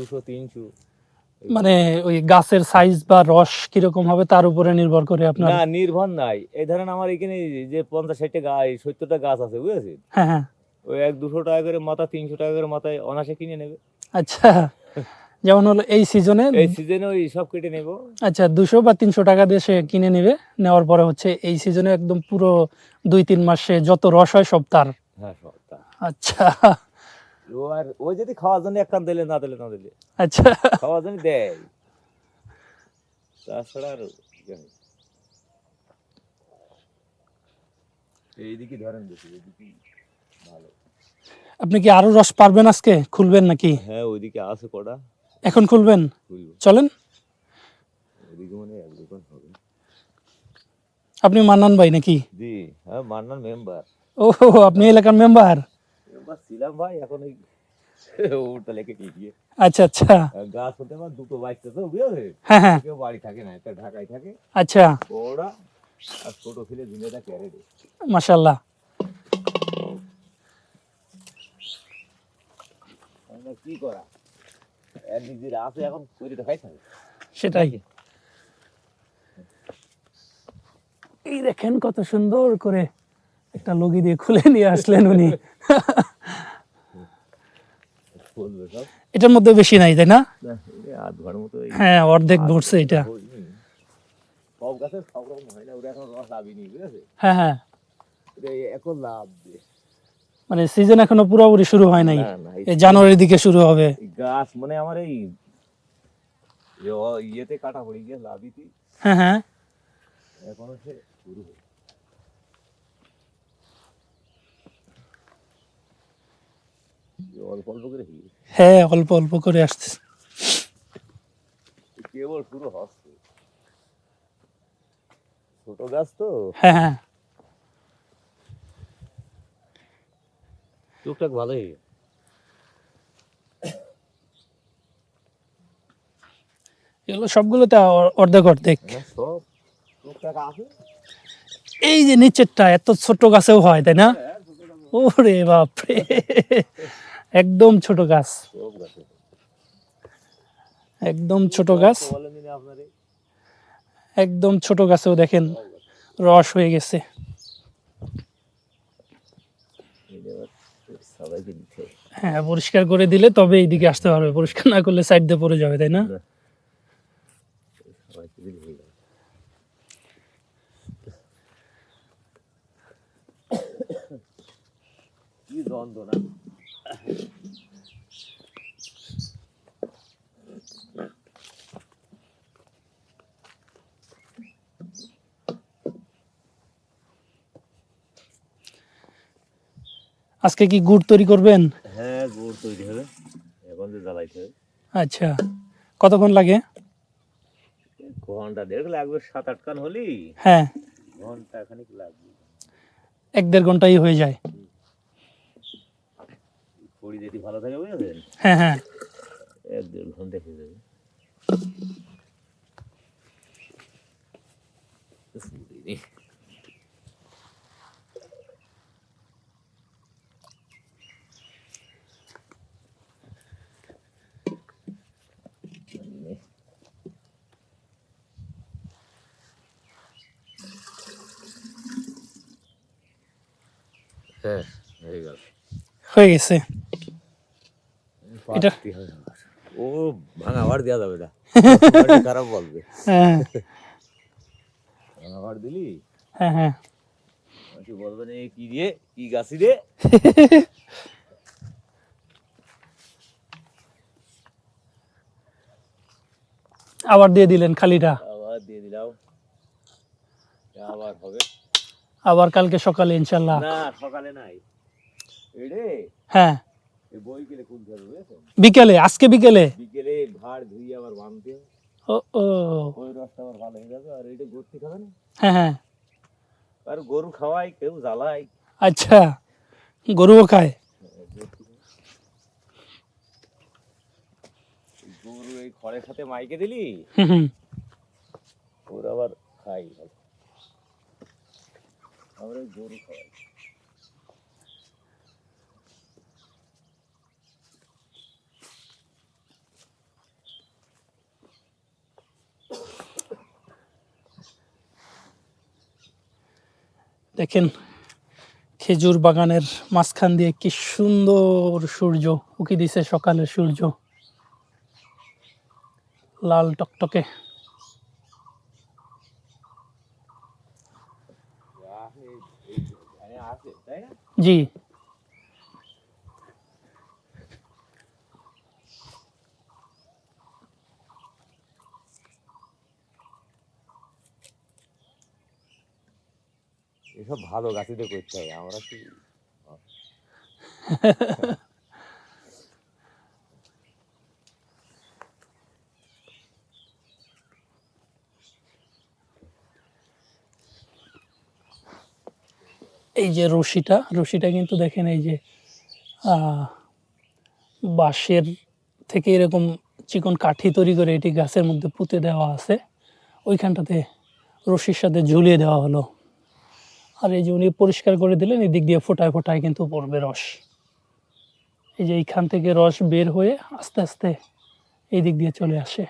200-300। মানে ওই গাছের সাইজ বা রস কিরকম হবে তার উপরে নির্ভর করে আপনার? না, নির্ভর নাই। এই ধরেন আমার এখানে যে 50-60টা গাছ 70টা গাছ আছে, বুঝেছেন? হ্যাঁ হ্যাঁ। ওই 100-200 টাকা করে মাথা, 300 টাকা করে মাথায় অনায়াসে কিনে নেবে। আচ্ছা, যেমন হলো এই সিজনে, এই সিজনে ওই সব কেটে নেব। আচ্ছা 200 বা 300 টাকা দিয়ে সে কিনে নেবে, নেওয়ার পরে হচ্ছে এই সিজনে একদম পুরো 2-3 মাসে যত রস হয় সব তার। হ্যাঁ, সব তার। আচ্ছা ও যদি খাওয়ার জন্য একটা দিলে, না দিলে না দিলে, আচ্ছা। খাওয়ার জন্য দেয়, তাছাড়া আর ইয়ে নেই। এইদিকে ধরেন বেশি, এইদিকে ভালো। আপনি কি আরো রস পারবেন আজকে, খুলবেন নাকি? হ্যাঁ, ওইদিকে আছে কটা, এখন খুলবেন? খুলবো। চলেন। ওইদিকে মানে 1-2 হবে। আপনি মান্নান ভাই নাকি? জি, হ্যাঁ, মান্নার মেম্বার। ও, আপনি এলাকার মেম্বার? মেম্বার ছিলাম ভাই, এখন ওই ওটা লেখে কি দিয়ে আচ্ছা আচ্ছা। গাছ হতে আমার দুটো বাইকটা তো, বুঝলে? হ্যাঁ হ্যাঁ। কেউ বাড়ি থাকে না, একটা ঢাকায় থাকে, আচ্ছা, ওরা আর ছোট ছেলে দুনিয়াটা ক্যারে দেয়। মাশাআল্লাহ। কি করা, এর নিজের আছে, এখন করে তো খাইতে হবে। সেটাই। এই দেখেন কত সুন্দর করে একটা লগি দিয়ে খুলে নিয়ে আসলেন উনি। বলবে সব এটার মধ্যে বেশি নাই তাই না? না, এই আধ ঘর মতো। হ্যাঁ, অর্ধেক ভরছে এটা। সব গাছের সব রকম হয় না, ওরা এখন রস লাভিনি, বুঝেছে? হ্যাঁ হ্যাঁ, ওরা এখন লাভ দিয়ে। মানে সিজন এখনো পুরোপুরি শুরু হয় নাই, না, না, এই জানুয়ারির দিকে শুরু হবে। এই গাছ মানে আমার এই ইয়েতে কাটা পড়ে গিয়ে লাভিতি, হ্যাঁ হ্যাঁ। এখনো সে শুরু হয়। অল্প অল্প করে হ্যাঁ, অল্প অল্প করে আসছে। কেবল শুরু হচ্ছে, ছোট গাছ তো। হ্যাঁ হ্যাঁ। টুকটাক ভালোই। এগুলো সবগুলোতে অর্ধেক অর্ধেক। সব টুকটাক আছে। এই যে নিচেরটা এত ছোট গাছেও হয় তাই না? ওরে বাপরে, একদম ছোট গাছ, সব গাছে একদম ছোট গাছ, বলেন দিনে আপনারে, একদম ছোট গাছেও দেখেন রস হয়ে গেছে। সবাইকে দিতে হবে। হ্যাঁ, পরিষ্কার করে দিলে তবে এইদিকে আসতে পারবে, পরিষ্কার না করলে সাইড দিয়ে পড়ে যাবে তাই না? সবাইকে দিলে হয়ে যাবে। কি দ্বন্দ্ব না। আজকে কি গুড় তৈরি করবেন? হ্যাঁ, গুড় তৈরি হবে, এখন যে জ্বালাইতে হবে। আচ্ছা, কতক্ষণ লাগে? ঘন্টা দেড় লাগবে, 7-8 কান হলি হ্যাঁ, ঘন্টা খানিক লাগবে। 1-1.5 ঘন্টাই হয়ে যায়। খড়ি যদি ভালো থাকে, বুঝলেন, হ্যাঁ হ্যাঁ। 1-1.5 ঘন্টা হয়ে যাবে। হ্যাঁ, হয়ে গেল, হয়ে গেছে। এটা ও ভাঙা ভাড় দেওয়া যাবে না, খারাপ বলবে। হ্যাঁ ভাঙা ভাড় দিলি হ্যাঁ হ্যাঁ। বলবে না কি রে, কি গাছি রে। আবার দিয়ে দিলেন খালিটা? আবার দিয়ে দিলাম, আবার হবে। আবার কালকে সকালে ইনশাল্লাহ? না, সকালে নাই, এড়ে হ্যাঁ, এই বই গেলে কোন ধরবে, বুঝেছেন? বিকেলে, আজকে বিকেলে? বিকেলে ভাড় ধুই আবার বাঁধতে, ও ও, ওই রসটা আবার ভালো হয়ে যাবে। আর এটা গরুটি খাবে না, হ্যাঁ হ্যাঁ। আর গরু খাওয়াই, কেউ জ্বালাই। আচ্ছা, গরুও খায়? গরু এই খড়ের সাথে মাইকে দিলি, হুম হুম। ওর আবার খাই, আমরা গরু খাওয়াই। দেখেন খেজুর বাগানের মাঝখান দিয়ে কি সুন্দর সূর্য উকি দিছে, সকালের সূর্য লাল টকটকে। জি, এসব ভালো গাছিতে করতে হয়, আমরা কি এই যে রশিটা কিন্তু দেখেন এই যে আহ, বাঁশের থেকে এরকম চিকন কাঠি তৈরি করে এটি গাছের মধ্যে পুঁতে দেওয়া আছে, ওইখানটাতে রশির সাথে ঝুলিয়ে দেওয়া হলো। আর এই যে উনি পরিষ্কার করে দিলেন, এই দিক দিয়ে ফোটায় ফোটায় কিন্তু পড়বে রস। এই যে এইখান থেকে রস বের হয়ে আস্তে আস্তে এই দিক দিয়ে চলে আসে।